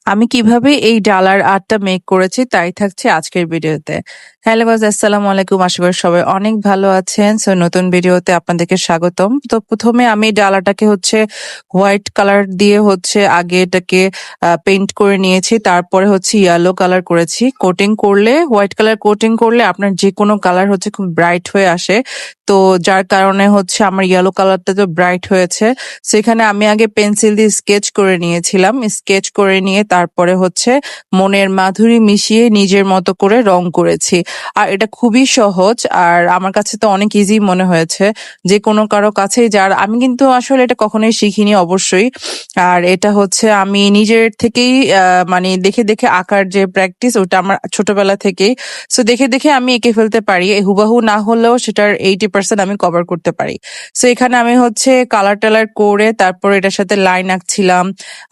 আমি কিভাবে এই ডালার আর্টটা মেক করেছি তাই থাকছে আজকের ভিডিওতে। হ্যালো গাইস, আসসালামু আলাইকুম। আশা করি সবাই অনেক ভালো আছেন। সো নতুন ভিডিওতে আপনাদেরকে স্বাগতম। তো প্রথমে আমি ডালাটাকে হোয়াইট কালার দিয়ে আগে এটাকে পেইন্ট করে নিয়েছি। তারপরে ইয়েলো কালার করেছি। কোটিং করলে হোয়াইট কালার কোটিং করলে আপনার যে কোনো কালার খুব ব্রাইট হয়ে আসে। তো যার কারণে আমার ইয়েলো কালারটা তো ব্রাইট হয়েছে। সেখানে আমি আগে পেন্সিল দিয়ে স্কেচ করে নিয়েছিলাম। স্কেচ করে নিয়ে তারপরে মনের মাধুরী মিশিয়ে নিজের মতো করে রং করেছি। আর এটা খুবই সহজ, আর আমার কাছে তো অনেক ইজি মনে হয়েছে। যে কোনো কারো কাছেই আমি কিন্তু আসলে এটা কখনোই শিখিনি অবশ্যই। আর এটা আমি নিজের থেকেই মানে দেখে দেখে আঁকার যে প্র্যাকটিস ওটা আমার ছোটবেলা থেকেই। সো দেখে দেখে আমি এঁকে ফেলতে পারি। হুবাহু না হলেও সেটার 80% আমি কভার করতে পারি। সো এখানে আমি কালার টালার করে তারপর এটার সাথে লাইন আঁকছিলাম।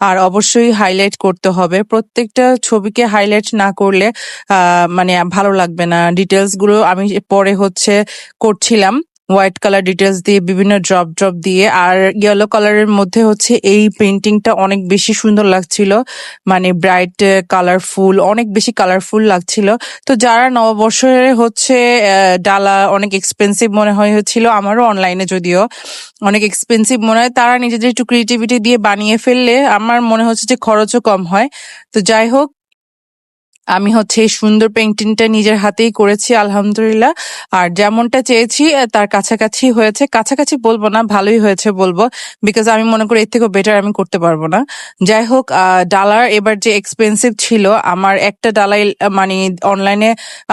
আর অবশ্যই হাইলাইট করতে হবে। প্রত্যেকটা ছবিকে হাইলাইট না করলে মানে ভালো লাগবে না। ডিটেলস গুলো আমি পরে করছিলাম হোয়াইট কালার ডিটেলস দিয়ে, বিভিন্ন ড্রপ ড্রপ দিয়ে। আর ইয়েলো কালারের মধ্যে এই পেন্টিংটা অনেক বেশি সুন্দর লাগছিল। মানে ব্রাইট কালারফুল, অনেক বেশি কালারফুল লাগছিল। তো যারা নববর্ষের ডালা অনেক এক্সপেন্সিভ মনে হয়েছিল, আমারও অনলাইনে যদিও অনেক এক্সপেন্সিভ মনে হয়, তারা নিজেদের একটু ক্রিয়েটিভিটি দিয়ে বানিয়ে ফেললে আমার মনে হচ্ছে যে খরচও কম হয়। তো যাই হোক, আমি এই সুন্দর পেইন্টিংটা নিজের হাতেই করেছি আলহামদুলিল্লাহ। আর যেমনটা চেয়েছি তার কাছাকাছি হয়েছে। কাছাকাছি বলবো না, ভালোই হয়েছে বলবো, বিকজ আমি মনে করি এর থেকেও বেটার আমি করতে পারবো না। যাই হোক, ডালার এবার যে এক্সপেন্সিভ ছিল, আমার একটা ডালাই মানে অনলাইনে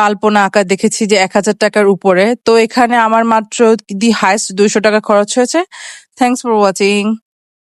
আলপনা আঁকা দেখেছি যে 1000 টাকার উপরে। তো এখানে আমার মাত্র দি হাইস্ট 200 টাকা খরচ হয়েছে। Thanks for watching.